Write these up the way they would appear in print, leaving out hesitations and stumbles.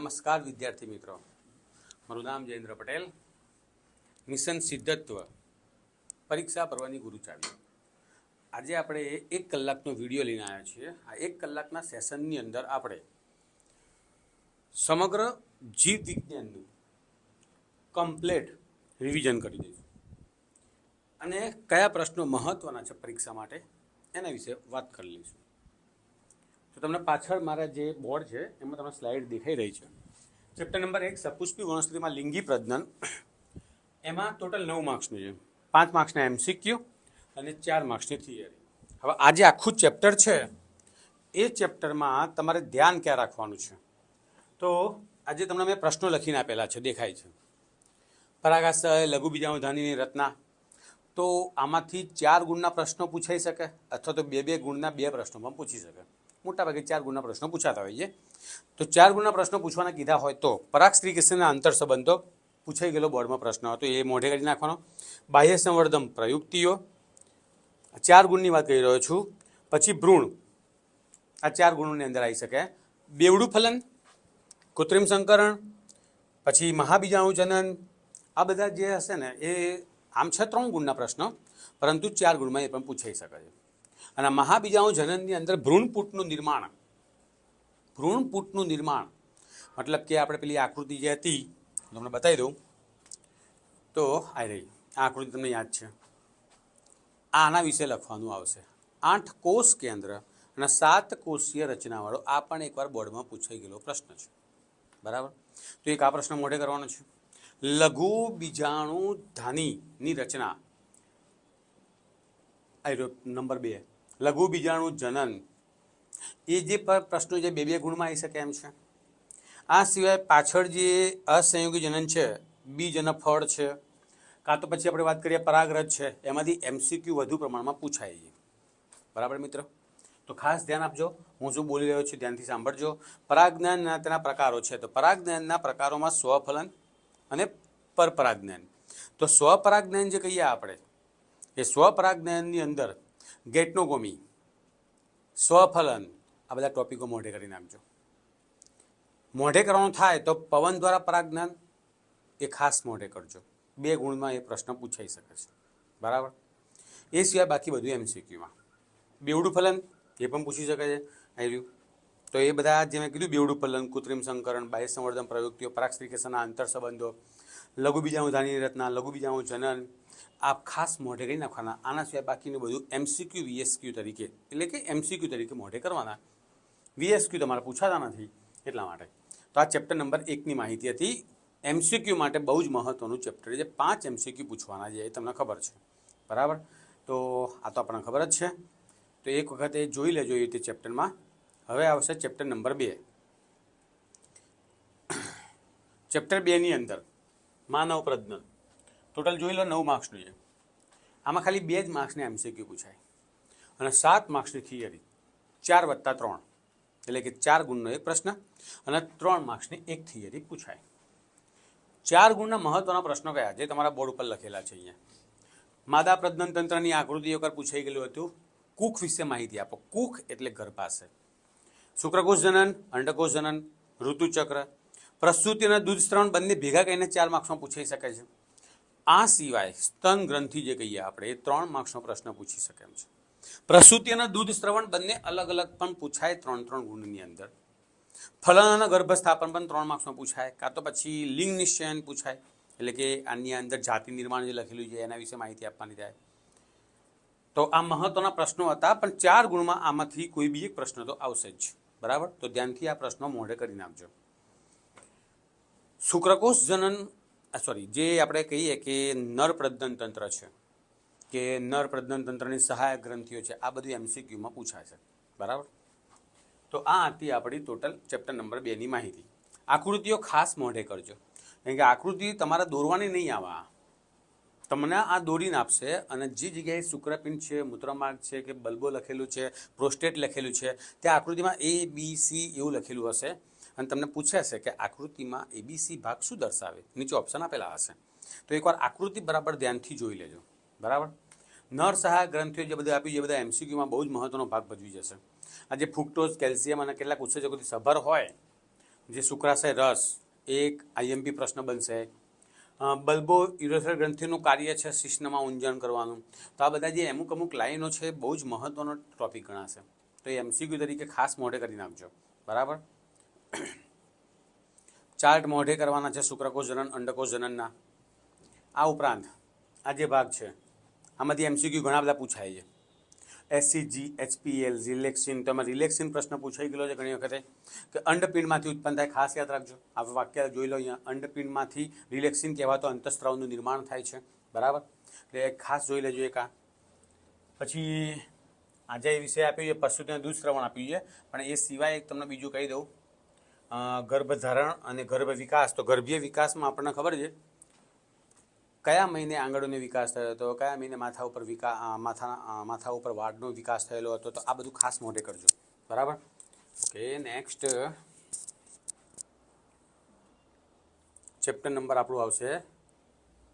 નમસ્કાર વિદ્યાર્થી મિત્રો, મારું નામ જયેન્દ્ર પટેલ. મિશન સિદ્ધત્વ પરીક્ષા પર્વની ગુરુ ચાવી. આજે આપણે 1 કલાકનો વિડીયો લઈને આવ્યા છીએ. આ 1 કલાકના સેશનની અંદર આપણે સમગ્ર જીવ વિજ્ઞાનનું કમ્પ્લેટ રિવિઝન કરી દઈશું અને કયા પ્રશ્નો મહત્ત્વના છે પરીક્ષા માટે એના વિશે વાત કરી લઈશું. તો તમને પાછળ મારા જે બોર્ડ છે એમાં તમને સ્લાઇડ દેખાઈ રહી છે. ચેપ્ટર નંબર 1 સપુષ્પી વનસ્પતિમાં લિંગી પ્રજનન, એમાં ટોટલ 9 માર્ક્સનું છે. 5 માર્ક્સના MCQ અને 4 માર્ક્સની થિયરી. હવે આ જે આખું ચેપ્ટર છે એ ચેપ્ટરમાં તમારે ધ્યાન ક્યાં રાખવાનું છે, તો આજે તમને મેં પ્રશ્નો લખીને આપેલા છે, દેખાય છે. પરાગાશય, લઘુબીજાણુધાનીની રચના. તો આમાંથી 4 ગુણના પ્રશ્નો પૂછાઈ શકે અથવા તો 2 ગુણના 2 પ્રશ્નો પણ પૂછી શકે. મોટાભાગે 4 ગુણના પ્રશ્નો પૂછાતા હોય છે. તો 4 ગુણના પ્રશ્નો પૂછવાના કીધા હોય તો પરાગસ્ત્રીકેસનના આંતર સંબંધો પૂછાઈ ગયેલો બોર્ડમાં પ્રશ્ન હતો, એ મોઢે કરી નાખવાનો. બાહ્ય સંવર્ધન પ્રયુક્તિઓ 4 ગુણની વાત કરી રહ્યો છું. પછી ભ્રૂણ, આ 4 ગુણોની અંદર આવી શકે. બેવડું ફલન, કૃત્રિમ સંકરણ, પછી મહાબીજાણુ જનન, આ બધા જે હશે ને એ આમ છે 3 ગુણના પ્રશ્નો, પરંતુ 4 ગુણમાં એ પણ પૂછાઈ શકે છે. અને મહાબીજાણુ જનનની અંદર ભ્રૂણપૂટનું નિર્માણ મતલબ કે આપણે પેલી આકૃતિ જે હતી તમને બતાવી દઉં તો આ રહી આ આકૃતિ તમને યાદ છે. આના વિશે લખવાનું આવશે. 8 કોષ કેન્દ્ર અને 7 કોષીય રચનાવાળો આ પણ એકવાર બોર્ડમાં પૂછાઈ ગયેલો પ્રશ્ન છે, બરાબર. તો એક આ પ્રશ્ન મોઢે કરવાનો છે. લઘુ બીજાણુધાનીની રચના, નંબર 2 લઘુ બીજાણુ જનન. એ જે પ્રશ્નો જે 2 ગુણમાં આવી શકે એમ છે. આ સિવાય પાછળ જે અસંયોગી જનન છે, બીજ અને ફળ છે, કાં તો પછી આપણે વાત કરીએ પરાગરજ છે, એમાંથી MCQ વધુ પ્રમાણમાં પૂછાય છે, બરાબર મિત્રો. તો ખાસ ધ્યાન આપજો, હું શું બોલી રહ્યો છું ધ્યાનથી સાંભળજો. પરાગજ્ઞાનના તેના પ્રકારો છે. તો પરાગજ્ઞાનના પ્રકારોમાં સ્વફલન અને પરપરાગજ્ઞાન. તો સ્વપરાગજ્ઞાન જે કહીએ આપણે, એ સ્વપરાગજ્ઞાનની અંદર ગેટનોગોમી, સ્વફલન, આ બધા ટોપિકો મોઢે કરી નાખજો. મોઢે કરવાનું થાય તો પવન દ્વારા પરાગજ્ઞાન એ ખાસ મોઢે કરજો. 2 ગુણમાં એ પ્રશ્ન પૂછાઈ શકે છે, બરાબર. એ સિવાય બાકી બધું MCQમાં. બેવડું ફલન એ પણ પૂછી શકે છે, આવ્યું. તો એ બધા જે મેં કીધું, બેવડું ફલન, કૃત્રિમ સંકરણ, બાહ્ય સંવર્ધન પ્રયુક્તિઓ, પરાગસ્ત્રીકેસનના આંતર સંબંધો, લઘુબીજાણુધાનીની રચના, લઘુબીજાણુ જનન, આ ખાસ મોઢે કરી નાખવાના. આના સિવાય બાકીનું બધું MCQ VSQ તરીકે, એટલે કે MCQ તરીકે મોઢે કરવાના. VSQ તમારે પૂછાતા નથી એટલા માટે. તો આ ચેપ્ટર નંબર 1ની માહિતી હતી. MCQ માટે બહુ જ મહત્ત્વનું ચેપ્ટર છે. 5 MCQ પૂછવાના છે, એ તમને ખબર છે, બરાબર. તો આ તો આપણને ખબર જ છે. તો એક વખત એ જોઈ લેજો એ રીતે ચેપ્ટરમાં. હવે આવશે ચેપ્ટર નંબર 2. ચેપ્ટર 2ની અંદર માનવ પ્રજનન. ટોટલ જોઈ લો 9 માર્ક્સનું છે. આમાં ખાલી 2 જ માર્ક્સને MCQ પૂછાય અને 7 માર્ક્સની થિયરી. 4 + 3 એટલે કે 4 ગુણનો એક પ્રશ્ન અને 3 માર્ક્સની એક થિયરી પૂછાય. 4 ગુણના મહત્વના પ્રશ્નો કયા જે તમારા બોર્ડ ઉપર લખેલા છે અહીંયા. માદા પ્રજનન તંત્રની આકૃતિ એકવાર પૂછાઈ ગયેલું હતું. કુખ વિશે માહિતી આપો. કુખ એટલે ગર્ભાશય. શુક્રકોષ જનન, અંડકોષ જનન, ઋતુચક્ર, પ્રસૂતિ અને દૂધ સ્ત્રાવણ બંને ભેગા કરીને 4 માર્ક્સમાં પૂછાઈ શકે છે. આ સિવાય સ્તન ગ્રંથિ જે કહીએ આપણે, એ 3 માર્ક્સનો પ્રશ્ન પૂછી શકે એમ છે. પ્રસૂતિ અને દૂધ સ્ત્રવણ બંને અલગ અલગ પણ પૂછાય 3 ગુણની અંદર. ફલન અને ગર્ભસ્થાપન પણ 3 માર્ક્સમાં પૂછાય. કાં તો પછી લિંગ નિશ્ચયન પૂછાય, એટલે કે આની અંદર જાતિ નિર્માણ જે લખેલું છે એના વિશે માહિતી આપવાની થાય. તો આ મહત્વના પ્રશ્નો હતા, પણ 4 ગુણમાં આમાંથી કોઈ બી એક પ્રશ્ન તો આવશે જ, બરાબર. તો ધ્યાનથી આ પ્રશ્નો મોઢે કરી નાખજો. શુક્રકોષ જનન, જે આપણે કહીએ કે નર પ્રજનન તંત્ર છે, કે નર પ્રજનન તંત્રની સહાયક ગ્રંથિઓ છે, આ બધું MCQમાં પૂછાશે, બરાબર. તો આ હતી આપણી ટોટલ ચેપ્ટર નંબર 2ની માહિતી. આકૃતિઓ ખાસ મોઢે કરજો, કારણ કે આકૃતિ તમારે દોરવાની નહીં આવવા, તમને આ દોરીને આપશે. અને જે જગ્યાએ શુક્રપિંડ છે, મૂત્રમાર્ગ છે, કે બલ્બો લખેલું છે, પ્રોસ્ટેટ લખેલું છે, ત્યાં આકૃતિમાં ABC એવું લખેલું હશે અને તમને પૂછે છે કે આકૃતિમાં ABC ભાગ શું દર્શાવે, નીચે ઓપ્શન આપેલા હશે. તો એકવાર આકૃતિ બરાબર ધ્યાનથી જોઈ લેજો, બરાબર. નર સહાયક ગ્રંથિઓ જે બધું આપ્યું, જે બધા MCQમાં બહુ જ મહત્વનો ભાગ ભજવી જશે. આ જે ફ્રુક્ટોઝ, કેલ્શિયમ અને કેટલાક ઉત્સેચકોથી સભર હોય જે શુક્રાશય રસ એક આઈએમપી પ્રશ્ન બનશે. બલ્બો યુરેથ્રલ ગ્રંથિનું કાર્ય છે શિશ્નમાં ઊંજણ કરવાનું. તો આ બધા જે અમુક લાઈનો છે બહુ જ મહત્વનો ટોપિક ગણાશે. તો એ એમસીક્યુ તરીકે ખાસ મોઢે કરી નાખજો. બરાબર. ચાર્ટ મોઢે કરવાના છે શુક્રકોષ જનન અંડકોષ જનનના. આ ઉપરાંત આ જે ભાગ છે આમાંથી એમસીક્યુ ઘણા બધા પૂછાય છે. SCG, HPL, relaxin. તો એમાં રિલેક્સિન પ્રશ્ન પૂછાઈ ગયેલો છે ઘણી વખતે કે અંડપિંડમાંથી ઉત્પન્ન થાય. ખાસ યાદ રાખજો. આ વાક્ય જોઈ લો અહીંયા. અંડપિંડમાંથી રિલેક્સિન કહેવાતો અંતઃસ્ત્રાવનું નિર્માણ થાય છે. બરાબર. એટલે ખાસ જોઈ લેજો એક આ. પછી આજે એ વિષય આપ્યો છે પશુને દૂધશ્રવણ આપ્યું છે, પણ એ સિવાય એક તમને બીજું કહી દઉં. ગર્ભધારણ અને ગર્ભ વિકાસ. તો ગર્ભીય વિકાસમાં આપણને ખબર છે કયા મહિને આંગળીનો વિકાસ થયો હતો, કયા મહિને માથા ઉપર વાળનો વિકાસ થયેલો હતો. તો આ બધું ખાસ મોઢે કરજો. બરાબર. ઓકે, નેક્સ્ટ ચેપ્ટર નંબર આપણું આવશે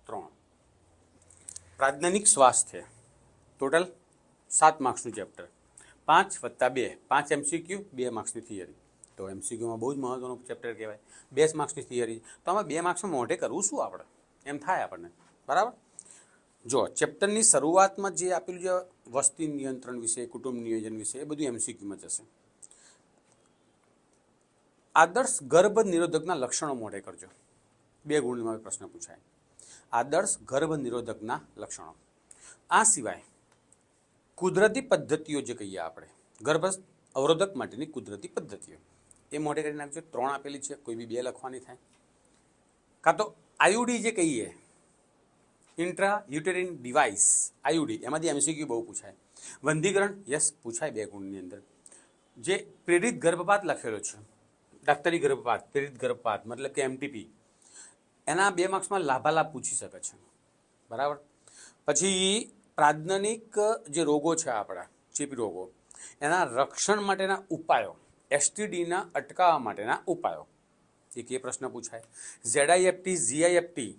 3, પ્રાજ્ઞાનિક સ્વાસ્થ્ય. ટોટલ 7 માર્ક્સનું ચેપ્ટર. 5 + 2, 5 MCQ, 2 માર્ક્સની theory. તો એમસીક્યુમાં બહુ જ મહત્વનું ચેપ્ટર કહેવાય. 2 માર્ક્સની થિયરી. તો આમાં 2 માર્ક્સમાં મોઢે કરવું શું આપણે એમ થાય આપણને. બરાબર. જો ચેપ્ટરની શરૂઆતમાં જે આપેલું છે વસ્તી નિયંત્રણ વિશે, કુટુંબ નિયોજન વિશે, એ બધું એમસીક્યુમાં જશે. આદર્શ ગર્ભ નિરોધકના લક્ષણો મોઢે કરજો. 2 ગુણમાં પ્રશ્ન પૂછાય. આદર્શ ગર્ભ નિરોધકના લક્ષણો. આ સિવાય કુદરતી પદ્ધતિઓ જે કહીએ આપણે, ગર્ભ અવરોધક માટેની કુદરતી પદ્ધતિઓ, એ મોઢે કરી નાખજો. 3 આપેલી છે, કોઈ બી 2 લખવાની થાય. કાં તો આયુડી જે કહીએ, ઇન્ટ્રા યુટેરિન ડિવાઇસ, આયુડી, એમાંથી એમસીક્યુ બહુ પૂછાય. વંધીકરણ, યસ, પૂછાય 2 ગુણની અંદર. જે પ્રેરિત ગર્ભપાત લખેલો છે, ડાક્ટરી ગર્ભપાત, પ્રેરિત ગર્ભપાત મતલબ કે એમટીપી, એના 2 માર્ક્સમાં લાભાલાભ પૂછી શકે છે. બરાબર. પછી પ્રાજ્ઞાનિક જે રોગો છે આપણા, ચેપી રોગો, એના રક્ષણ માટેના ઉપાયો, એસટીડીના અટકાવવા માટેના ઉપાયો, એક એ પ્રશ્ન પૂછાય. ઝેડઆઈએફટી, જીઆઈએફટી,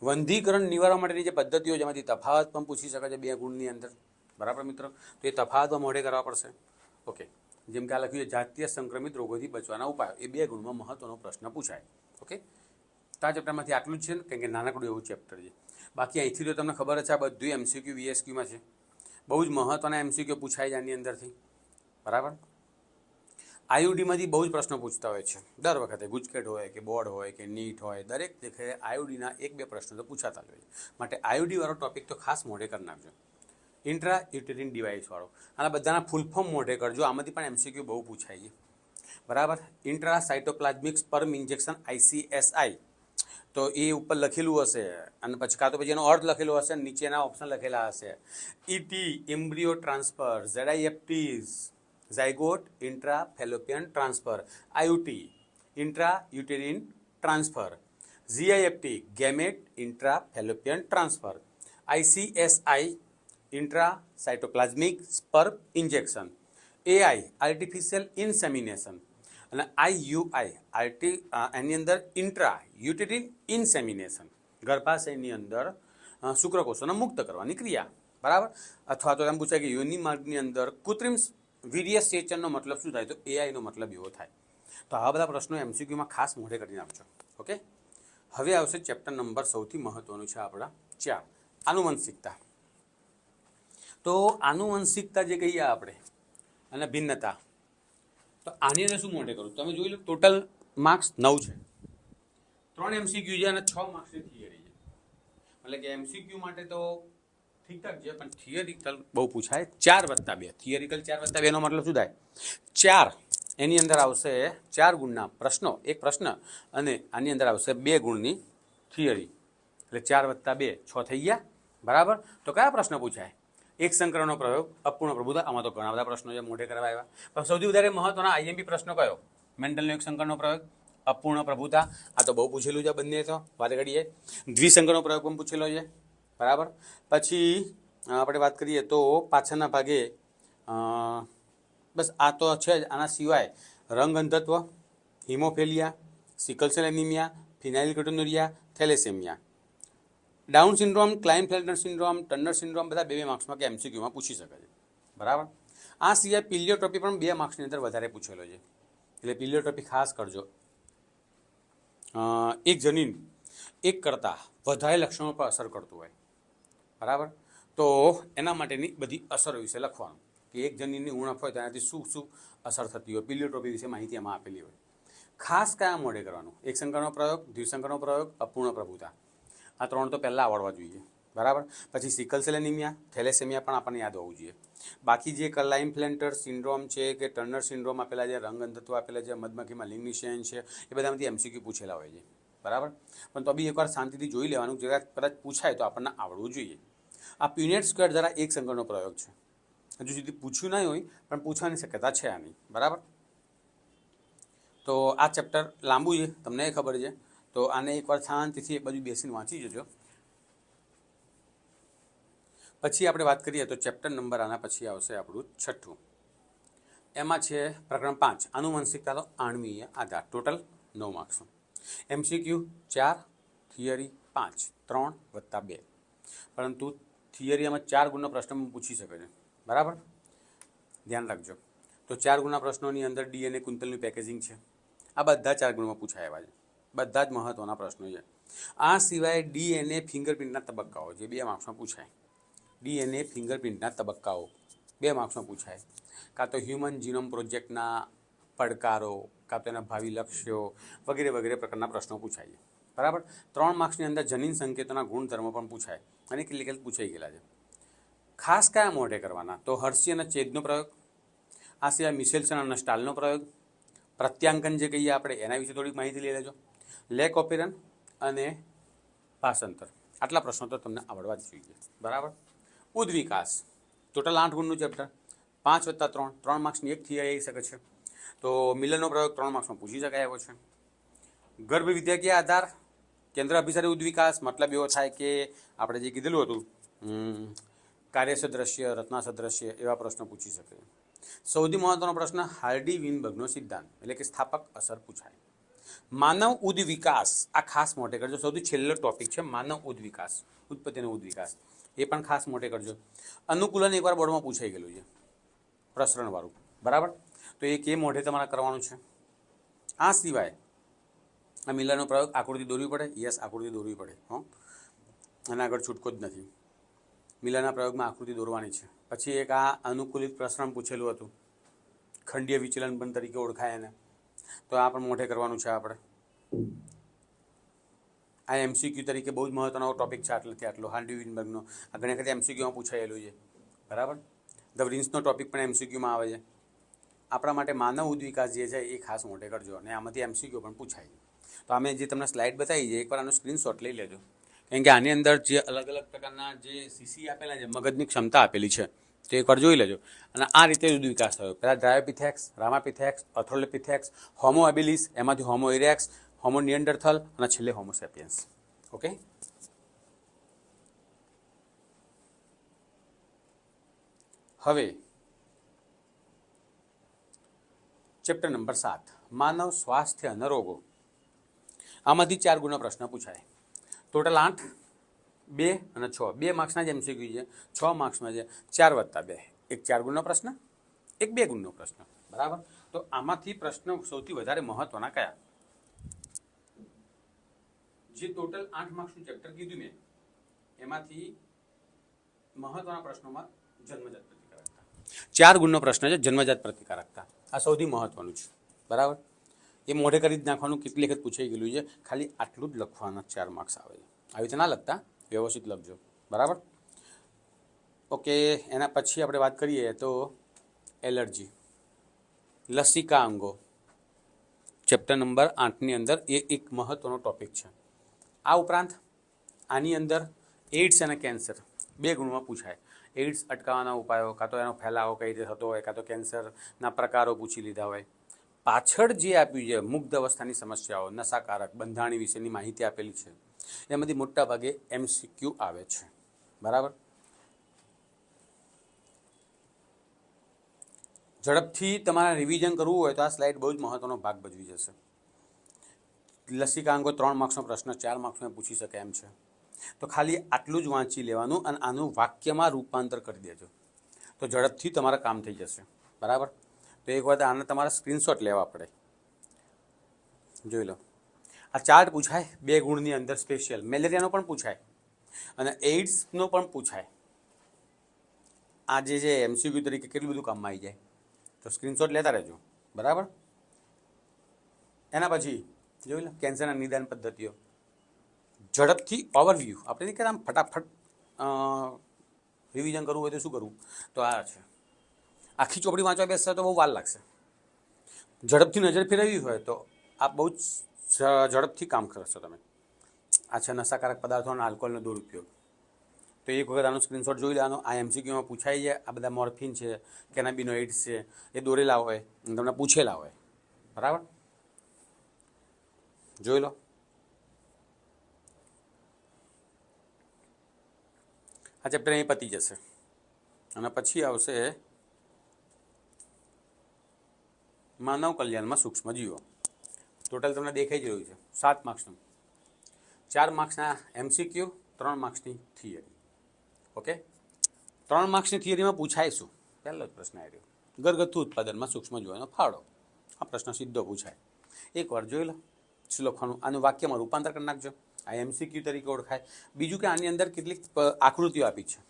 વંધીકરણ નિવારવા માટેની જે પદ્ધતિઓ, જેમાંથી તફાવત પણ પૂછી શકે છે 2 ગુણની અંદર. બરાબર મિત્રો. તો એ તફાવત મોઢે કરવા પડશે. ઓકે. જેમ કે આ લખ્યું છે જાતીય સંક્રમિત રોગોથી બચવાના ઉપાયો, એ 2 ગુણમાં મહત્વનો પ્રશ્ન પૂછાય. ઓકે. તો આ ચેપ્ટરમાંથી આટલું જ છે ને, કારણ કે નાનકડું એવું ચેપ્ટર છે. બાકી અહીંથી તો તમને ખબર જ છે આ બધું એમસીક્યુ વીએસક્યુમાં છે. બહુ જ મહત્વના એમસીક્યુ પૂછાય છે આની અંદરથી. બરાબર. આયુડીમાંથી બહુ જ પ્રશ્નો પૂછતા હોય છે દર વખતે. ગુજકેટ હોય કે બોર્ડ હોય કે નીટ હોય, દરેક જગ્યાએ આયુડીના 1-2 પ્રશ્નો તો પૂછાતા જ હોય. માટે આયુડીવાળો ટોપિક તો ખાસ મોઢે કરી નાખજો. ઇન્ટ્રા યુટેરિન ડિવાઇસવાળો, આના બધાના ફૂલ ફોર્મ મોઢે કરજો. આમાંથી પણ એમસીક્યુ બહુ પૂછાય છે. બરાબર. Intra cytoplasmic sperm injection, ICSI. તો એ ઉપર લખેલું હશે અને પછી કાં તો પછી એનો અર્થ લખેલો હશે, નીચેના ઓપ્શન લખેલા હશે. ET, embryo transfer. ZIFTs, zygote intra fallopian transfer. IUT, intra uterine transfer. GIFT, gamete intra fallopian transfer. ICSI, intra cytoplasmic sperm injection. AI, artificial insemination. અને IUI, એની અંદર ઇન્ટ્રા યુટેરિન ઇન્સેમિનેશન, ગર્ભાશયની અંદર શુક્રકોષોને મુક્ત કરવાની ક્રિયા. બરાબર. અથવા તો એમ પૂછાય કે યોનિ માર્ગની અંદર કૃત્રિમ વીર્ય સેચનનો મતલબ શું થાય? તો AIનો મતલબ એવો થાય. તો આવા બધા પ્રશ્નો એમસીક્યુમાં ખાસ મોઢે કરી નાખજો. ઓકે. હવે આવશે ચેપ્ટર નંબર સૌથી મહત્વનું છે આપણા 4, આનુવંશિકતા. તો આનુવંશિકતા જે કહીએ આપણે અને ભિન્નતા, તો આની અંદર શું મોઢે કરું? તમે જોઈ લો, ટોટલ માર્ક્સ 9 છે. 3 એમસીક્યુ છે અને 6 માર્ક્સની થિયરી છે. એટલે કે એમસીક્યુ માટે તો ઠીકઠાક છે, પણ થિયરિકલ બહુ પૂછાય. 4 + 2, થિયરિકલ 4 + 2 નો મતલબ શું થાય? 4. એની અંદર આવશે 4 ગુણના પ્રશ્નો, એક પ્રશ્ન, અને આની અંદર આવશે 2 ગુણની થિયરી. એટલે 4 + 2 6 થઈ ગયા. બરાબર. તો કયા પ્રશ્ન પૂછાય? એક સંકરણનો પ્રયોગ, અપૂર્ણ પ્રભુતા. આમાં તો ઘણા બધા પ્રશ્નો છે, મોઢે કરવા આવ્યા. પણ સૌથી વધારે મહત્વના આઈએમપી પ્રશ્નો કયો? મેન્ટલનો એક સંકરણનો પ્રયોગ, અપૂર્ણ પ્રભુતા. આ તો બહુ પૂછેલું છે બંને. તો વાત કરીએ, દ્વિસંકરણનો પ્રયોગ પણ પૂછેલો છે. બરાબર. પછી આપણે વાત કરીએ તો પાછળના ભાગે બસ આ તો છે જ. આના સિવાય રંગ અંધત્વ, haemophilia, sickle cell anaemia, phenylketonuria, thalassaemia, Down syndrome, Klinefelter syndrome, Turner syndrome, બધા 2 માર્ક્સમાં કે એમસીક્યુમાં પૂછી શકે છે. બરાબર. આ સિવાય પિલિયોટ્રોપી પણ 2 માર્ક્સની અંદર વધારે પૂછેલો છે. એટલે પિલિયોટ્રોપી ખાસ કરજો. એક જનીન એક કરતાં વધારે લક્ષણો પર અસર કરતું હોય, બરાબર, તો એના માટેની બધી અસરો વિશે લખવાનું કે એક જનીનની ઉણપ હોય તેનાથી શું શું અસર થતી હોય. પિલિયોટ્રોપી વિશે માહિતી એમાં આપેલી હોય. ખાસ કયા મોડે કરવાનું? એક સંકરનો પ્રયોગ, દ્વિસંકરનો પ્રયોગ, અપૂર્ણ પ્રભુતા. આ 3 તો પહેલાં આવડવા જોઈએ, બરાબર. પછી સિકલ સેલ એનિમિયા, થેલેસેમિયા પણ આપણને યાદ હોવું જોઈએ. બાકી જે ક્લાઇનફેલ્ટર સિન્ડ્રોમ છે કે ટર્નર સિન્ડ્રોમ આપેલા છે, રંગઅંધત્વ આપેલા છે, મધમાખીમાં લિંગ નિષેચન છે, એ બધામાંથી MCQ પૂછેલા હોય છે, બરાબર. પણ તો બી એકવાર શાંતિથી જોઈ લેવાનું, જરાક કદાચ પૂછાય તો આપણને આવડવું જોઈએ. આ પ્યુનેટ સ્ક્વેર જરા એક સંકરનો પ્રયોગ છે. હજુ સુધી પૂછ્યું નહીં હોય પણ પૂછવાની શક્યતા છે આની, બરાબર. તો આ ચેપ્ટર લાંબુ છે, તમને એ ખબર છે. તો આને એકવાર શાંતિથી એક બાજુ બેસીને વાંચી જજો. પછી આપણે વાત કરીએ તો ચેપ્ટર નંબર આના પછી આવશે આપણું 6. એમાં છે પ્રકરણ 5, આનુવંશિકતા તો આણ્વીય આધાર. ટોટલ 9 માર્ક્સનું. MCQ 4, theory 5, 3 + 2. પરંતુ થિયરીમાં 4 ગુણનો પ્રશ્ન પૂછી શકે છે, બરાબર, ધ્યાન રાખજો. તો 4 ગુણના પ્રશ્નોની અંદર DNA કુંતલનું પેકેજિંગ છે. આ બધા 4 ગુણમાં પૂછાય એવા છે, બધા જ મહત્ત્વના પ્રશ્નો છે. આ સિવાય DNA ફિંગરપ્રિન્ટના તબક્કાઓ જે 2 માર્ક્સમાં પૂછાય. DNA ફિંગરપ્રિન્ટના તબક્કાઓ 2 માર્ક્સમાં પૂછાય. કાં તો હ્યુમન જીનોમ પ્રોજેક્ટના પડકારો, કાં તો એના ભાવિ લક્ષ્યો વગેરે વગેરે પ્રકારના પ્રશ્નો પૂછાય, બરાબર. 3 માર્ક્સની અંદર જનીન સંકેતોના ગુણધર્મો પણ પૂછાય અને કેટલીક પૂછાઈ ગયેલા છે. ખાસ કયા મોઢે કરવાના? તો હર્શી અને ચેદનો પ્રયોગ, આ સિવાય મિશેલ્સન અને સ્ટાલનો પ્રયોગ, પ્રત્યાંકન જે કહીએ આપણે એના વિશે થોડીક માહિતી લઈ લેજો, લેક ઓપેરન અને ભાષાંતર. આટલા પ્રશ્નો તો તમને આવડવા જ જોઈએ, બરાબર. ઉદ્વિકાસ ટોટલ 8 ગુણનું ચેપ્ટર, 5 + 3, 3 માર્ક્સની એક થિયરી આવી શકે છે. તો મિલરનો પ્રયોગ 3 માર્ક્સમાં પૂછી શકાય એવો છે. ગર્ભ વિદ્યાકીય આધાર, કેન્દ્ર અભિસારી ઉદ્વિકાસ, મતલબ એવો થાય કે આપણે જે કીધેલું હતું કાર્ય સદૃશ્ય, રચના સદૃશ્ય, એવા પ્રશ્નો પૂછી શકે. સૌથી મહત્વનો પ્રશ્ન હાર્ડી વિનબર્ગનો સિદ્ધાંત એટલે કે સ્થાપક અસર પૂછાય. માનવ ઉદ્વિકાસ આ ખાસ મોટે કરજો. સૌથી છેલ્લો ટોપિક છે માનવ ઉદ્વિકાસ, ઉત્પત્તિ અને ઉદ્વિકાસ, એ પણ ખાસ મોટે કરજો. અનુકૂલન એકવાર બોર્ડમાં પૂછાઈ ગયેલું છે, પ્રસરણવાળું, બરાબર. તો એ કે મોઢે તમારે કરવાનું છે. આ સિવાય આ મિલરનો પ્રયોગ આકૃતિ દોરવી પડે, યસ આકૃતિ દોરવી પડે, હં, અને આગળ છૂટકો જ નથી. મિલરના પ્રયોગમાં આકૃતિ દોરવાની છે. પછી એક આ અનુકૂલિત પ્રસરણ પૂછેલું હતું, ખંડીય વિચલન પણ તરીકે ઓળખાય એને, તો આ પણ મોઢે કરવાનું છે આપણે. આ MCQ તરીકે બહુ જ મહત્વનો ટોપિક છે, આટલેથી આટલો હાર્ડી વિનબર્ગનો. આ ઘણી વખત MCQમાં પૂછાયેલું છે, બરાબર. ધ વ્રિન્સનો ટોપિક પણ MCQમાં આવે છે. આપણા માટે માનવ ઉદ્વિકાસ જે છે એ ખાસ મોઢે કરજો અને આમાંથી MCQ પણ પૂછાય. તો અમે જે તમને સ્લાઇડ બતાવી છે એકવાર આનો સ્ક્રીનશોટ લઈ લેજો, કેમ કે આની અંદર જે અલગ અલગ પ્રકારના જે CC આપેલા છે, મગજની ક્ષમતા આપેલી છે, તો એકવાર જોઈ લેજો. અને આ રીતે ઉદ્વિકાસ થયો. પહેલાં ડ્રાયોપિથેક્સ, રામાપિથેક્સ, ઓથ્રોલેપિથેક્સ, હોમો એબિલિસ, એમાંથી હોમો ઇરેક્સ, હોમો નિએન્ડરથલ અને છેલ્લે હોમો સેપિયન્સ. ઓકે, હવે ચેપ્ટર નંબર 7 માનવ સ્વાસ્થ્ય અને રોગો. આમાંથી 4 ગુણના પ્રશ્ન પૂછાય. ટોટલ 8, 2 અને 6, 2 માર્ક્સના જ MCQ છે. 6 માર્ક્સમાં છે 4 + 2, એક 4 ગુણનો પ્રશ્ન, એક 2 ગુણનો પ્રશ્ન, બરાબર. તો આમાંથી પ્રશ્નો સૌથી વધારે મહત્વના કયા? જે ટોટલ 8 માર્ક્સનું ચેપ્ટર કીધું મેં એમાંથી મહત્વના પ્રશ્નોમાં જન્મજાત પ્રતિકારકતા 4 ગુણનો પ્રશ્ન છે, જન્મજાત પ્રતિકારકતા. આ સૌથી મહત્વનું છે, બરાબર. એ મોઢે કરી જ નાખવાનું, કેટલી વખત પૂછાઈ ગયેલું છે. ખાલી આટલું જ લખવાના 4 માર્ક્સ આવે છે. આવી રીતે ના લખતા, વ્યવસ્થિત લખજો, બરાબર. ઓકે, એના પછી આપણે વાત કરીએ તો એલર્જી, લસિકા અંગો, ચેપ્ટર નંબર 8ની અંદર એ એક મહત્વનો ટોપિક છે. આ ઉપરાંત આની અંદર એઇડ્સ અને કેન્સર 2 ગુણમાં પૂછાય. એઇડ્સ અટકાવવાના ઉપાયો, કાં તો એનો ફેલાવો કઈ રીતે થતો હોય, કાં તો કેન્સરના પ્રકારો પૂછી લીધા હોય. પાછળ જે આપ્યું છે મુગ્ધ અવસ્થાની સમસ્યાઓ, નશાકારક, બંધાણી વિશેની માહિતી આપેલી છે. એમાંથી મોટા ભાગે MCQ આવે છે, બરાબર. ઝડપથી તમારે રિવિઝન કરવું હોય તો આ સ્લાઇડ બહુ જ મહત્વનો ભાગ ભજવી જશે. લસિકાંગો 3 માર્ક્સનો પ્રશ્ન 4 માર્ક્સમાં પૂછી શકે એમ છે. તો ખાલી આટલું જ વાંચી લેવાનું અને આનું વાક્યમાં રૂપાંતર કરી દેજો, તો ઝડપથી તમારા કામ થઈ જશે, બરાબર. તો એક વખત આને તમારે સ્ક્રીનશોટ લેવા પડે, જોઈ લો, આ ચાર્ટ પૂછાય 2 ગુણની અંદર સ્પેશિયલ. મેલેરિયાનો પણ પૂછાય અને એઇડ્સનો પણ પૂછાય. આ જે MCQ તરીકે કેટલું બધું કામમાં આવી જાય, તો સ્ક્રીનશોટ લેતા રહેજો. બરાબર. એના પછી જોઈ લો કેન્સરના નિદાન પદ્ધતિઓ. ઝડપથી ઓવરવ્યૂ. આપણે નહીં કહેતા આમ ફટાફટ રિવિઝન કરવું હોય તો શું કરવું, તો આ છે. આખી ચોપડી વાંચવા બેસશે તો બહુ વાર લાગશે. ઝડપથી નજર ફેરવવી હોય તો આ બહુ જ ઝડપથી કામ કરશો તમે. આ છે નશાકારક પદાર્થો અને આલ્કોહોલનો દુરુપયોગ. તો એક વખત આનો સ્ક્રીનશોટ જોઈ લેવાનો. આ MCQમાં પૂછાઈ જાય. આ બધા મોર્ફિન છે, કેનાબિનોઇડ્સ છે, એ દોરેલા હોય અને તમને પૂછેલા હોય. બરાબર, જોઈ લો. આ ચેપ્ટર અહીં પતી જશે અને પછી આવશે માનવ કલ્યાણમાં સૂક્ષ્મજીવો. ટોટલ તમને દેખાઈ જ રહ્યું છે 7 માર્ક્સનું. 4 માર્ક્સના MCQ, 3 માર્ક્સની થિયરી. ઓકે, 3 માર્ક્સની થિયરીમાં પૂછાય શું? પહેલો જ પ્રશ્ન આવ્યો, ઘરગથ્થુ ઉત્પાદનમાં સૂક્ષ્મજીવોનો ફાળો. આ પ્રશ્ન સીધો પૂછાય. એકવાર જોઈ લો શું લખવાનું. આનું વાક્યમાં રૂપાંતર કરી નાખજો. આ MCQ તરીકે ઓળખાય. બીજું કે આની અંદર કેટલીક આકૃતિઓ આપી છે.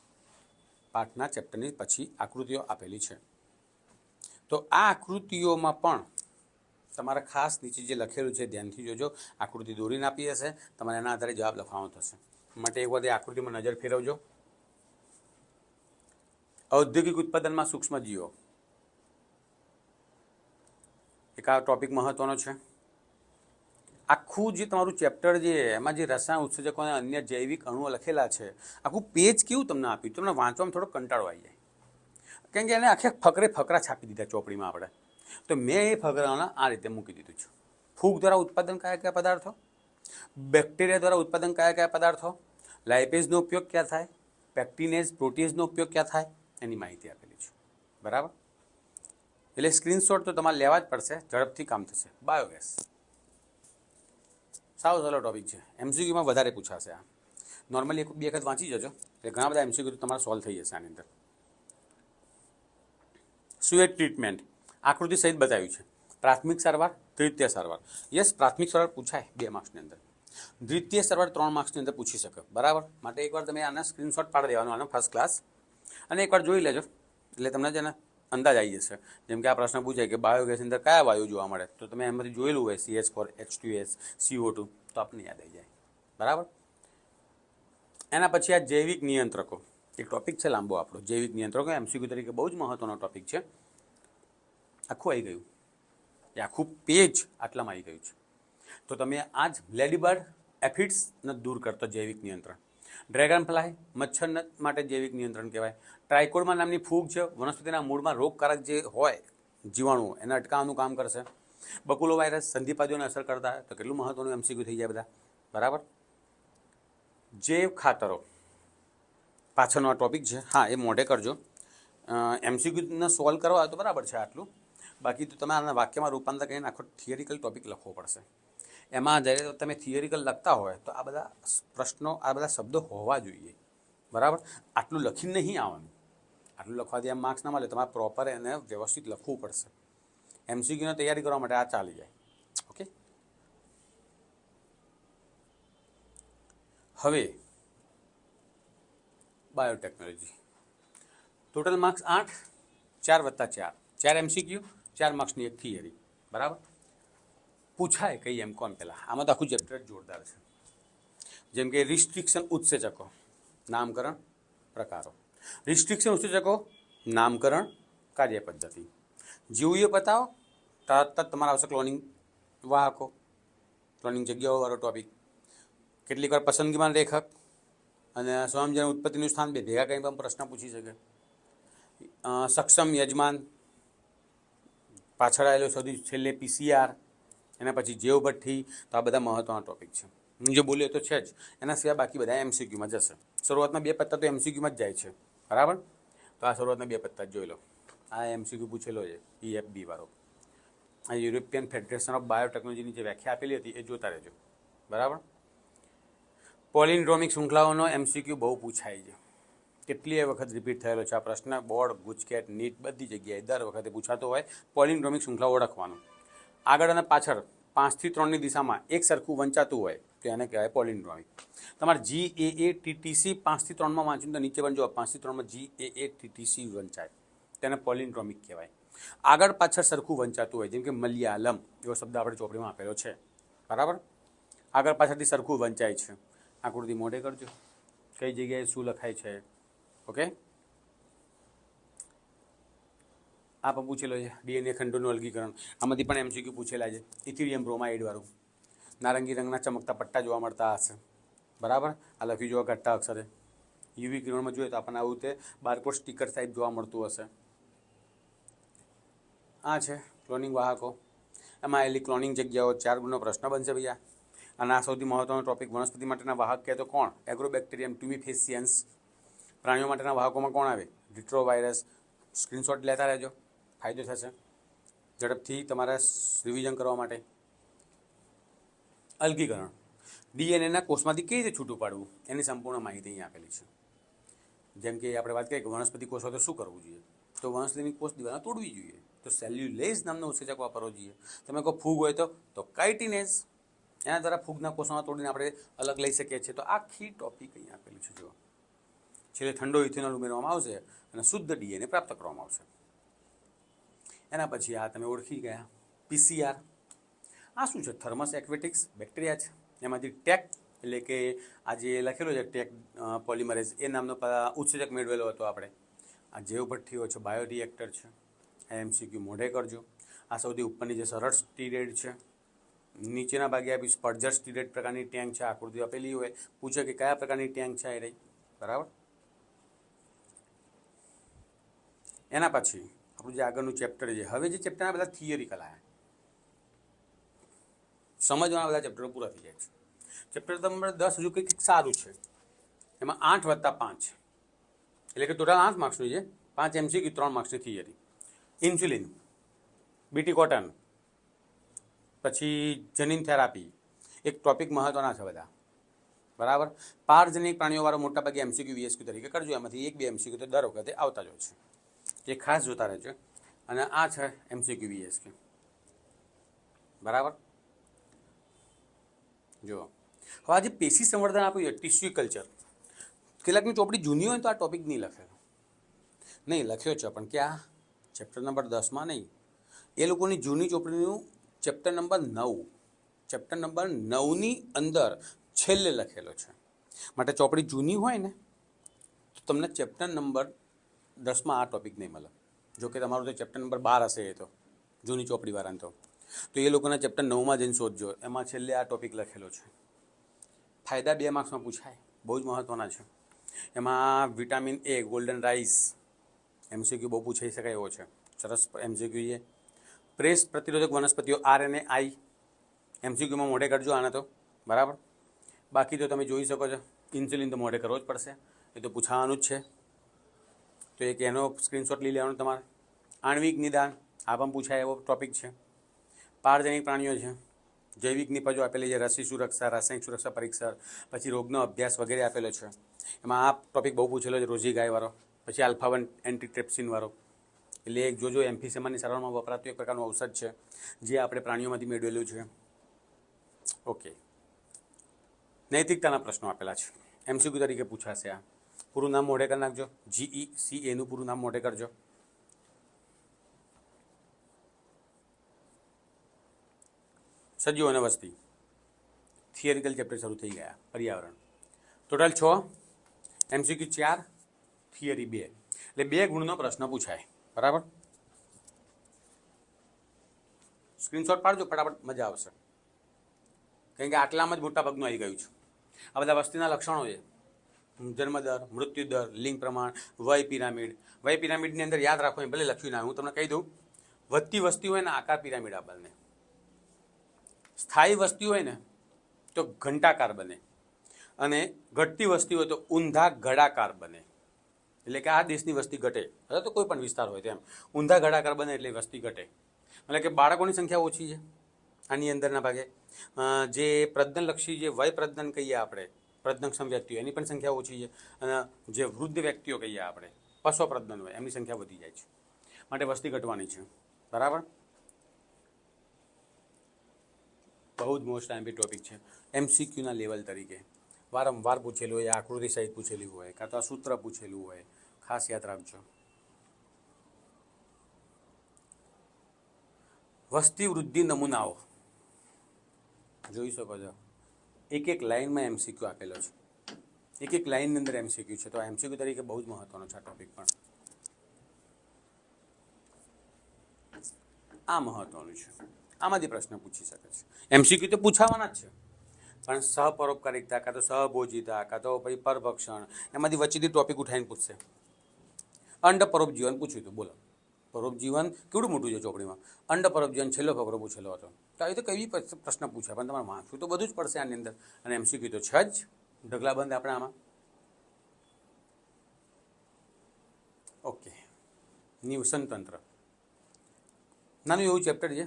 પાઠના ચેપ્ટરની પછી આકૃતિઓ આપેલી છે. તો આ આકૃતિઓમાં પણ તમારે ખાસ નીચે જે લખેલું છે ધ્યાનથી જોજો. આકૃતિ દોરીને આપી હશે, તમારે એના આધારે જવાબ લખવાનો થશે. માટે એકવાર એ આકૃતિમાં નજર ફેરવજો. ઔદ્યોગિક ઉત્પાદનમાં સૂક્ષ્મજીવો, એક આ ટોપિક મહત્વનો છે. આખું જે તમારું ચેપ્ટર છે એમાં જે રસાયણ ઉત્સેચકો અને અન્ય જૈવિક અણુઓ લખેલા છે, આખું પેજ કેવું તમને આપ્યું, તમને વાંચવામાં થોડો કંટાળો આવી જાય. કેમ કે એને આખે ફકરા છાપી દીધા ચોપડીમાં આપણે. તો મેં એ ફકરાઓના આ રીતે મૂકી દીધું છે. ફૂગ દ્વારા ઉત્પાદન કયા પદાર્થો, બેક્ટેરિયા દ્વારા ઉત્પાદન કયા પદાર્થો, લાઇપેઝનો ઉપયોગ ક્યાં થાય, પેક્ટિનેઝ પ્રોટીઝનો ઉપયોગ ક્યાં થાય, એની માહિતી આપેલી છે. બરાબર, એટલે સ્ક્રીનશોટ તો તમારે લેવા જ પડશે, ઝડપથી કામ થશે. બાયોગેસ સાવ સહેલો ટોપિક છે. MCQમાં વધારે પૂછાશે. આ નોર્મલી 1-2 વખત વાંચી જજો એટલે ઘણા બધા MCQ તમારે સોલ્વ થઈ જશે આની અંદર. સુએજ ટ્રીટમેન્ટ આકૃતિ સહિત બતાવ્યું છે. પ્રાથમિક સારવાર, દ્વિતીય સારવાર. યસ, પ્રાથમિક સારવાર પૂછાય 2 માર્ક્સની અંદર. દ્વિતીય સારવાર 3 માર્ક્સની અંદર પૂછી શકે. બરાબર, માટે એકવાર તમે આના સ્ક્રીનશોટ પાડી દેવાનો, આનો ફર્સ્ટ ક્લાસ, અને એકવાર જોઈ લેજો એટલે તમને જેને અંદાજ આવી જશે. જેમ કે આ પ્રશ્ન પૂછાય કે બાયોગેસની અંદર કયા વાયુ જોવા મળે, તો તમે એમાંથી જોયેલું હોય CH4, H2S, CO2, તો આપણને યાદ આવી જાય. બરાબર. એના પછી આ જૈવિક નિયંત્રકો, એક ટોપિક છે લાંબો આપણો. જૈવિક નિયંત્રકો MCQ તરીકે બહુ જ મહત્વનો ટોપિક છે. આખું આવી ગયું, એ આખું પેજ આટલામાં આવી ગયું છે. તો તમે આ જ લેડીબર્ડ એફિડ્સને દૂર કરતો જૈવિક નિયંત્રણ, ડ્રેગન ફ્લાય મચ્છર માટે જૈવિક નિયંત્રણ કહેવાય. ટ્રાઇકોડર્મા નામની ફૂગ છે, વનસ્પતિના મૂળમાં રોગકારક જે હોય જીવાણુઓ એને અટકાવવાનું કામ કરશે. બકુલો વાયરસ સંધિપાદીઓને અસર કરતા હોય, તો કેટલું મહત્વનું MCQ થઈ જાય બધા. બરાબર. જૈવ ખાતરો પાછળનો આ ટોપિક છે. હા, એ મોઢે કરજો. MCQને સોલ્વ કરવા તો બરાબર છે આટલું. બાકી તો તમે આના વાક્યમાં રૂપાંતર કરીને આખો થિયરિકલ ટોપિક લખવો પડશે. એમાં જ્યારે તમે થિયરિકલ લખતા હોય તો આ બધા પ્રશ્નો, આ બધા શબ્દો હોવા જોઈએ. બરાબર, આટલું લખીને નહીં આવવાનું. આટલું લખવાથી એમ માર્ક્સ ના મળે. તમારે પ્રોપર એને વ્યવસ્થિત લખવું પડશે. MCQની તૈયારી કરવા માટે આ ચાલી જાય. ઓકે, હવે બાયોટેકનોલોજી. ટોટલ માર્ક્સ 8, 4 + 4, 4 MCQ, 4 માર્ક્સની એક થિયરી. બરાબર. પૂછાય કઈ એમ કોણ પહેલાં, આમાં તો આખું ચેપ્ટર જોરદાર છે. જેમ કે રિસ્ટ્રિક્શન ઉત્સેચકો, નામકરણ, પ્રકારો. રિસ્ટ્રિક્શન ઉત્સેચકો, નામકરણ, કાર્ય પદ્ધતિ. જીવીઓ બતાવો, તરત જ તમારા આવશે ક્લોનિંગ વાહકો, ક્લોનિંગ જગ્યાઓવાળો ટોપિક. કેટલીક વાર પસંદગીમાં લેખક અને સ્વયંજન ઉત્પત્તિનું સ્થાન બે ભેગા કંઈ પણ પ્રશ્ન પૂછી શકે. સક્ષમ યજમાન, પાછળ આવેલો સૌથી છેલ્લે PCR, એના પછી જેવ ભઠ્ઠી. તો આ બધા મહત્ત્વના ટોપિક છે. હું જે બોલ્યો તો છે જ, એના સિવાય બાકી બધા MCQમાં જશે. શરૂઆતના 2 પત્તા તો MCQમાં જ જાય છે. બરાબર, તો આ શરૂઆતના 2 પત્તા જ જોઈ લો. આ MCQ પૂછેલો છે EFB વાળો. આ યુરોપિયન ફેડરેશન ઓફ બાયોટેકનોલોજીની જે વ્યાખ્યા આપેલી હતી એ જોતા રહેજો. બરાબર. પોલિન્ડ્રોમિક શૃંખલાઓનો MCQ બહુ પૂછાય છે. કેટલીય વખત રિપીટ થયેલો છે આ પ્રશ્ન. બોર્ડ, ગુજકેટ, નીટ બધી જગ્યાએ દર વખતે પૂછાતો હોય પોલિન્ડ્રોમિક શૃંખલા ઓળખવાનું. આગળ અને પાછળ 5 થી 3ની દિશામાં એક સરખું વંચાતું હોય તો એને કહેવાય પોલિન્ડ્રોમિક. તમારે GAATTC 5 થી 3માં વાંચ્યું તો નીચે પણ જો 5 થી 3માં GAATTC વંચાય તેને પોલિન્ડ્રોમિક કહેવાય. આગળ પાછળ સરખું વંચાતું હોય જેમ કે મલયાલમ એવો શબ્દ આપણે ચોપડીમાં આપેલો છે, બરાબર. આગળ પાછળથી સરખું વંચાય છે. આકૃતિ મોઢે કરજો, કઈ જગ્યાએ શું લખાય છે. ઓકે, આ પણ પૂછેલો છે DNA ખંડોનું અલગીકરણ. આમાંથી પણ MCQ પૂછેલા છે. ઇથિલિયમ બ્રોમાઇડ વાળું નારંગી રંગના ચમકતા પટ્ટા જોવા મળતા હશે, બરાબર. આ લખ્યું જોવા ઘટતા અક્ષરે. યુવી કિરણમાં જોઈએ તો આપણને આવું તે બારકોડ સ્ટીકર ટાઈપ જોવા મળતું હશે. આ છે ક્લોનિંગ વાહકો. એમાં આવેલી ક્લોનિંગ જગ્યાઓ 4 ગુણનો પ્રશ્ન બનશે ભૈયા. અને આ સૌથી મહત્વનો ટોપિક. વનસ્પતિ માટેના વાહક કહે તો કોણ? એગ્રોબેક્ટેરિયમ ટ્યુબિફેસિયન્સ. પ્રાણીઓ માટેના વાહકોમાં કોણ આવે? રિટ્રોવાયરસ. સ્ક્રીનશોટ લેતા રહેજો, ફાયદો થશે ઝડપથી તમારે રિવિઝન કરવા માટે. અલગીકરણ. DNAના કોષમાંથી કેવી રીતે છૂટું પાડવું એની સંપૂર્ણ માહિતી અહીં આપેલી છે. જેમ કે આપણે વાત કરીએ કે વનસ્પતિ કોષ હોય તો શું કરવું જોઈએ, તો વનસ્પતિની કોષ દિવાલો તોડવી જોઈએ, તો સેલ્યુલેઝ નામનો ઉત્સેચક વાપરવો જોઈએ. તમે કહો ફૂગ હોય તો કાઇટિનેઝ, એના દ્વારા ફૂગના કોષોમાં તોડીને આપણે અલગ લઈ શકીએ છીએ. તો આખી ટોપિક અહીં આપેલી છે. જો છેલ્લે ઠંડો ઇથેનોલ ઉમેરવામાં આવશે અને શુદ્ધ DNA પ્રાપ્ત કરવામાં આવશે. એના પછી આ તમે ઓળખી ગયા PCR. આ શું છે? થર્મસ એક્વેટિક્સ બેક્ટેરિયા છે. એમાંથી ટેક એટલે કે આ જે લખેલો છે ટેક પોલિમરેઝ એ નામનો ઉત્સેચક મેળવેલો હતો આપણે. આ જૈવ ભઠ્ઠીઓ છે, બાયોરિએક્ટર છે. MCQ મોઢે કરજો. આ સૌથી ઉપરની જે સરળ સ્ટીરેડ છે. નીચેના ભાગે આપી સ્પર્જર સ્ટીરેડ પ્રકારની ટેન્ક છે. આકૃતિ આપેલી હોય, પૂછે કે કયા પ્રકારની ટેન્ક છે એ રહી, બરાબર. એના પછી આપણું જે આગળનું ચેપ્ટર છે. હવે જે ચેપ્ટરના બધા થિયરિકલ આવ્યા, સમજવાના બધા ચેપ્ટરો પૂરા થઈ જાય છે. ચેપ્ટર નંબર 10 હજુ કંઈક સારું છે. એમાં 8 + 5 એટલે કે ટોટલ 8 માર્ક્સનું છે. 5 MCQ 3 માર્ક્સની થિયરી. ઇન્સ્યુલિન, બીટી કોટન, પછી જનીન થેરાપી એક ટોપિક મહત્વના છે બધા, બરાબર. પારજનિક પ્રાણીઓવાળો મોટાભાગે MCQ VSQ તરીકે કરજો. એમાંથી 1-2 MCQ તો દર વખતે આવતા જ હોય છે, એ ખાસ જોતા રહેજો. અને આ છે MCQ VSQ, બરાબર. જુઓ, હવે આજે પેશી સંવર્ધન આપ્યું છે ટિશ્યુ કલ્ચર. કેટલાકની ચોપડી જૂની હોય તો આ ટોપિક નહીં લખેલો, નહીં લખ્યો છે પણ ક્યાં ચેપ્ટર નંબર 10માં નહીં. એ લોકોની જૂની ચોપડીનું ચેપ્ટર નંબર 9, ચેપ્ટર નંબર 9ની અંદર છેલ્લે લખેલો છે. માટે ચોપડી જૂની હોય ને તો તમને ચેપ્ટર નંબર 10માં આ ટોપિક નહીં મળે. જોકે તમારું તો ચેપ્ટર નંબર 12 હશે એ તો જૂની ચોપડીવાળાને તો એ લોકોના ચેપ્ટર 9માં જઈને શોધજો, એમાં છેલ્લે આ ટોપિક લખેલો છે. ફાયદા 2 માર્ક્સમાં પૂછાય, બહુ જ મહત્ત્વના છે. એમાં vitamin A golden rice MCQ બહુ પૂછાઈ શકાય એવો છે, સરસ MCQ છે. પ્રેસ પ્રતિરોધક વનસ્પતિઓ RNAi MCQમાં મોઢે કરજો આને તો, બરાબર. બાકી તો તમે જોઈ શકો છો ઇન્સ્યુલિન તો મોઢે કરવો જ પડશે, એ તો પૂછાવાનું જ છે. તો એક એનો સ્ક્રીનશોટ લઈ લેવાનો તમારે. આણ્વિક નિદાન આ પણ પૂછાય એવો ટોપિક છે. પારજનિક પ્રાણીઓ છે, જૈવિક નિપજો આપેલી છે, રસી સુરક્ષા, રાસાયણિક સુરક્ષા પરીક્ષા, પછી રોગનો અભ્યાસ વગેરે આપેલો છે. એમાં આ ટોપિક બહુ પૂછેલો છે, રોઝી ગાયવાળો. પછી આલ્ફા-1 એન્ટીટ્રેપ્સિનવાળો, એટલે એક જોજો એમ્ફીસેમાની સારવારમાં વપરાતું એક પ્રકારનું ઔષધ છે જે આપણે પ્રાણીઓમાંથી મેળવેલું છે. ઓકે, નૈતિકતાના પ્રશ્નો આપેલા છે, MCQ તરીકે પૂછાશે. આ પૂરું નામ મોઢે કરી નાખજો. GECAનું પૂરું નામ મોઢે કરજો. સજીવો અને વસ્તી થિયરિકલ ચેપ્ટર શરૂ થઈ ગયા. પર્યાવરણ ટોટલ 6, MCQ 4, થિયરી 2, એટલે 2 ગુણનો પ્રશ્ન પૂછાય, બરાબર. સ્ક્રીનશોટ પાડજો ફટાફટ, મજા આવશે. કારણ કે આટલામાં જ મોટા ભાગનું આવી ગયું છે. આ બધા વસ્તીના લક્ષણો છે: જન્મદર, મૃત્યુદર, લિંગ પ્રમાણ, વય પિરામિડ. વય પિરામિડની અંદર યાદ રાખો, ભલે લખ્યું ના, હું તમને કહી દઉં. વધતી વસ્તી હોય ને આકાર પિરામિડ આ બને. સ્થાયી વસ્તી હોય ને તો ઘંટાકાર બને, અને ઘટતી વસ્તી હોય તો ઊંધા ગળાકાર બને. એટલે કે આ દેશની વસ્તી ઘટે, અથવા તો કોઈ પણ વિસ્તાર હોય તેમ ઊંધા ગળાકાર બને એટલે વસ્તી ઘટે. એટલે કે બાળકોની સંખ્યા ઓછી છે આની અંદરના ભાગે. જે પ્રજનનલક્ષી જે વય પ્રજનન કહીએ આપણે, પ્રજનનક્ષમ વ્યક્તિઓ એની પણ સંખ્યા ઓછી છે. અને જે વૃદ્ધ વ્યક્તિઓ કહીએ આપણે, પશ્વ પ્રજનન હોય એમની સંખ્યા વધી જાય છે. માટે વસ્તી ઘટવાની છે, બરાબર. બહુ જ મોસ્ટ આઈએમપી ટોપિક છે. એમસીક્યુના લેવલ તરીકે વારંવાર પૂછેલું હોય, આકૃતિ સહિત પૂછેલું હોય, કાં તો આ સૂત્ર પૂછેલું હોય, ખાસ યાદ રાખજો. વસ્તી વૃદ્ધિ નમૂનાઓ જોઈ શકો છો. એક એક લાઇનમાં એમસીક્યુ આપેલો છે. એક એક લાઇનની અંદર એમસીક્યુ છે. તો એમસીક્યુ તરીકે બહુ જ મહત્વનો છે આ ટોપિક. પણ આ મહત્વનું છે. આમાંથી પ્રશ્ન પૂછી શકે છે. એમસીક્યુ તો પૂછાવાના જ છે, પણ સહપરોપકારિતા કાં તો સહભોજિતા કાં તો પછી પરભક્ષણ એમાંથી વચ્ચેથી ટોપિક ઉઠાવીને પૂછશે. અંડ પરોપજીવન પૂછ્યું હતું. બોલો, પરોપજીવન કેવડું મોટું છે ચોપડીમાં. અંડ પરોપજીવન છેલ્લો ફકરો પૂછેલો હતો. તો આવી તો કઈ પ્રશ્ન પૂછાય, પણ તમારે વાંચવું તો બધું જ પડશે આની અંદર. અને એમસીક્યુ તો છે જ ઢગલાબંધ આપણે આમાં. ઓકે, નિવસન તંત્ર નાનું એવું ચેપ્ટર છે,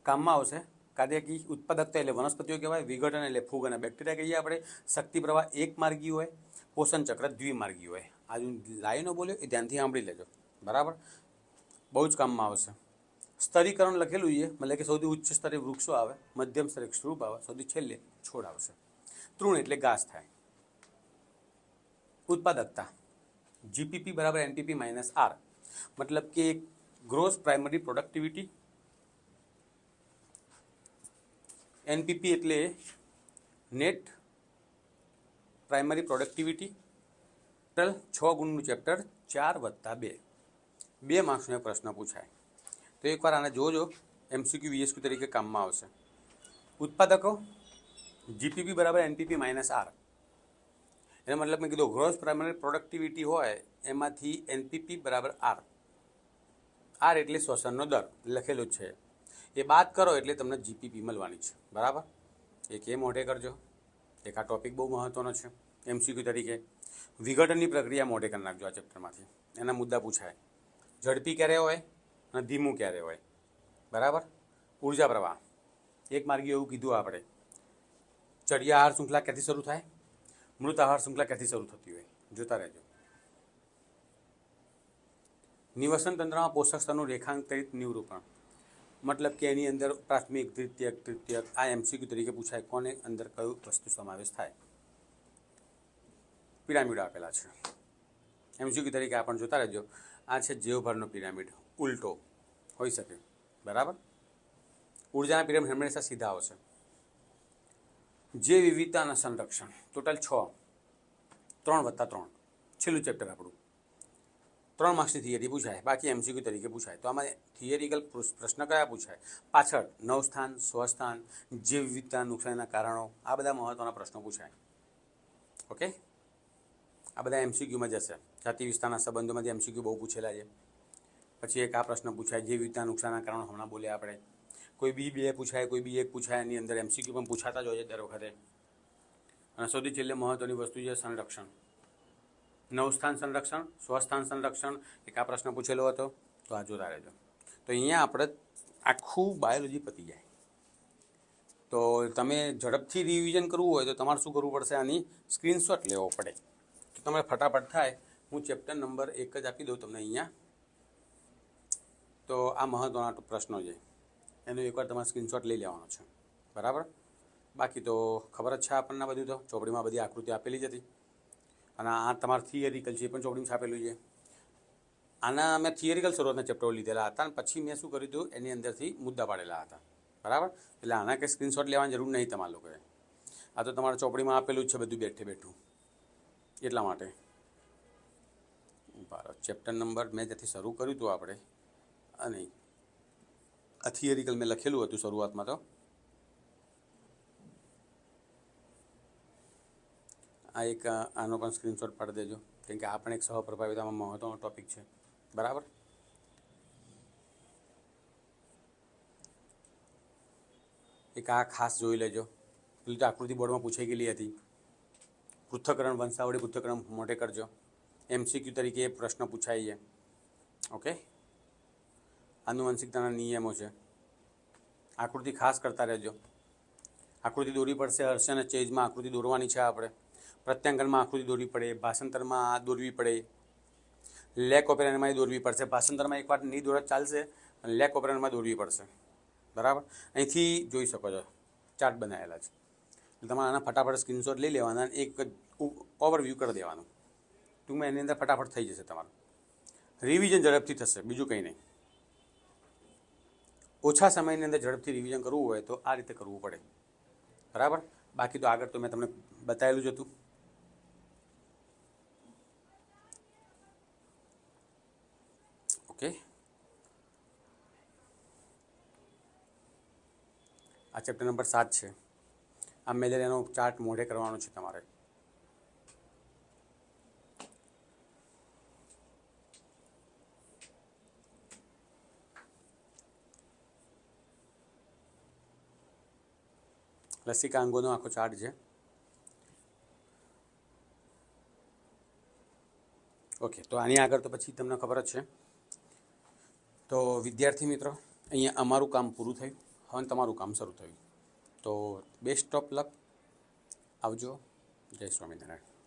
કામમાં આવશે. કાર્યકી ઉત્પાદકતા એટલે વનસ્પતિઓ કહેવાય. વિઘટન એટલે ફૂગ અને બેક્ટેરિયા કહીએ આપણે. શક્તિ પ્રવાહ એક માર્ગી હોય, પોષણ ચક્ર દ્વિમાર્ગી હોય. આ લાઈનો બોલ્યો એ ધ્યાનથી સાંભળી લેજો, બરાબર. બહુ જ કામમાં આવશે. સ્તરીકરણ લખેલું છે, મતલબ કે સૌથી ઉચ્ચ સ્તરે વૃક્ષો આવે, મધ્યમ સ્તરે ક્ષૃપ આવે, સૌથી છેલ્લે છોડ આવશે. તૃણ એટલે ઘાસ થાય. ઉત્પાદકતા જીપીપી બરાબર એનપીપી માઇનસ આર, મતલબ કે ગ્રોસ પ્રાઇમરી પ્રોડક્ટિવિટી. એનપીપી એટલે નેટ પ્રાઇમરી પ્રોડક્ટિવિટી. ટોટલ 6 ગુણનું ચેપ્ટર, 4+2 2 માર્ક્સનો પ્રશ્ન પૂછાય. તો એકવાર આને જોજો, એમસીક્યુ વીએસક્યુ તરીકે કામમાં આવશે. ઉત્પાદકો જીપીપી બરાબર એનપીપી માઇનસ આર. એનો મતલબ મેં કીધું ગ્રોસ પ્રાઇમરી પ્રોડક્ટિવિટી હોય એમાંથી એનપીપી બરાબર આર. આર એટલે શ્વસનનો દર લખેલો જ છે. એ બાદ કરો એટલે તમને જીપીપી મળવાની છે, બરાબર. એક એ મોઢે કરજો. એક આ ટોપિક બહુ મહત્ત્વનો છે એમસીક્યુ તરીકે. વિઘટનની પ્રક્રિયા મોઢે કરી નાખજો આ ચેપ્ટરમાંથી. એના મુદ્દા પૂછાય. ઝડપી ક્યારે હોય અને ધીમું ક્યારે હોય, બરાબર. ઉર્જા પ્રવાહ એક માર્ગી એવું કીધું આપણે. ચડિયા આહાર શૃંખલા ક્યાંથી શરૂ થાય, મૃત આહાર શૃંખલા ક્યાંથી શરૂ થતી હોય, જોતા રહેજો. નિવસન તંત્રમાં પોષક સ્તરનું રેખાંકિત નિરૂપણ, મતલબ કે એની અંદર પ્રાથમિક, દ્વિતીયક, તૃતીયક આ એમસીક્યુ તરીકે પૂછાય. કોને અંદર કયું વસ્તુ સમાવેશ થાય. પિરામિડ આપેલા છે એમસીક્યુ તરીકે, આ પણ જોતા રહેજો. આ છે જેવભરનો પિરામિડ, ઉલટો હોઈ શકે, બરાબર. ઉર્જાના પિરામિડ હંમેશા સીધા આવશે. જે વિવિધતા અને સંરક્ષણ ટોટલ 6, 3+3 છેલ્લું ચેપ્ટર આપણું. 3 માર્ક્સની થિયરી પૂછાય, બાકી એમસીક્યુ તરીકે પૂછાય. તો આમાં થિયરિકલ પ્રશ્ન કયા પૂછાય? પાછળ નવસ્થાન, સ્વસ્થાન, જીવ વિવિધતા, નુકસાનના કારણો, આ બધા મહત્ત્વના પ્રશ્નો પૂછાય. ઓકે, આ બધા એમસીક્યુમાં જશે. જાતિ વિસ્તારના સંબંધોમાંથી એમસીક્યુ બહુ પૂછેલા છે. પછી એક આ પ્રશ્ન પૂછાય, જીવ વિવિધતા, નુકસાનના કારણો હમણાં બોલ્યા આપણે. કોઈ બી2 પૂછાય, કોઈ બી1 પૂછાય. એની અંદર એમસીક્યુ પણ પૂછાતા જ હોય છે દર વખતે. અને સૌથી છેલ્લે મહત્ત્વની વસ્તુ છે સંરક્ષણ. નવસ્થાન સંરક્ષણ, સ્વસ્થાન સંરક્ષણ, એક આ પ્રશ્ન પૂછેલો હતો. તો આ જોતા રહેજો. તો અહીંયા આપણે આખું બાયોલોજી પતી જાય. તો તમે ઝડપથી રિવિઝન કરવું હોય તો તમારે શું કરવું પડશે? આની સ્ક્રીનશોટ લેવો પડે. તો તમારે ફટાફટ થાય. હું ચેપ્ટર નંબર 1 જ આપી દઉં તમને અહીંયા. તો આ મહત્ત્વના પ્રશ્નો છે, એનો એકવાર તમારે સ્ક્રીનશોટ લઈ લેવાનો છે, બરાબર. બાકી તો ખબર જ છે આપણને બધું. તો ચોપડીમાં બધી આકૃતિ આપેલી જ હતી. અને આ તમારું થિયરિકલ છે, એ પણ ચોપડીમાં છાપેલું છે. આના મેં થિયરિકલ શરૂઆતના ચેપ્ટરો લીધેલા હતા, અને પછી મેં શું કર્યું હતું, એની અંદરથી મુદ્દા પાડેલા હતા, બરાબર. એટલે આના કંઈ સ્ક્રીનશોટ લેવાની જરૂર નહીં તમારા લોકોએ. આ તો તમારા ચોપડીમાં આપેલું જ છે બધું બેઠે બેઠું, એટલા માટે. બરાબર, ચેપ્ટર નંબર મેં જ્યાંથી શરૂ કર્યું હતું આપણે, અને આ થિયરિકલ મેં લખેલું હતું શરૂઆતમાં. તો આ એક આનો પણ સ્ક્રીનશોટ પાડી દેજો, કેમ કે આ પણ એક સહપ્રભાવિતામાં મહત્ત્વનો ટૉપિક છે, બરાબર. એક આ ખાસ જોઈ લેજો. પેલી તો આકૃતિ બોર્ડમાં પૂછાઈ ગયેલી હતી. પૃથ્થકરણ, વંશાવળી પૃથ્થકરણ મોટે કરજો. એમસીક્યુ તરીકે પ્રશ્ન પૂછાય છે. ઓકે, આનુવંશિકતાના નિયમો છે. આકૃતિ ખાસ કરતા રહેજો. આકૃતિ દોરવી પડશે. હર્ષ અને ચેજમાં આકૃતિ દોરવાની છે આપણે. પ્રત્યાંકનમાં આકૃતિ દોરવી પડે, ભાષાંતરમાં દોરવી પડે, લેક ઓપેરનમાં દોરવી પડશે. ભાષાંતરમાં એકવાર નહીં દોરત ચાલશે, અને લેક ઓપેરનમાં દોરવી પડશે, બરાબર. અહીંથી જોઈ શકો છો ચાર્ટ બનાવેલા છે. એટલે તમારે આના ફટાફટ સ્ક્રીનશોટ લઈ લેવાના અને એક ઓવરવ્યૂ કરી દેવાનું. ટૂંકમાં એની અંદર ફટાફટ થઈ જશે તમારું. રિવિઝન ઝડપથી થશે, બીજું કંઈ નહીં. ઓછા સમયની અંદર ઝડપથી રિવિઝન કરવું હોય તો આ રીતે કરવું પડે, બરાબર. બાકી તો આગળ તો મેં તમને બતાવેલું જ હતું. ઓકે, આ ચેપ્ટર નંબર 7 છે. આ મેલેરિયાનો ચાર્ટ મોઢે કરવાનો છે તમારે. લસિકા અંગોનો આખો ચાર્ટ છે. ઓકે, તો આની આગળ તો પછી તમને ખબર જ છે. તો વિદ્યાર્થી મિત્રો, અહીંયા અમારું કામ પૂરું થયું, હવે તમારું કામ શરૂ થયું. તો બેસ્ટ ઓફ લક. આવજો. જય સ્વામિનારાયણ.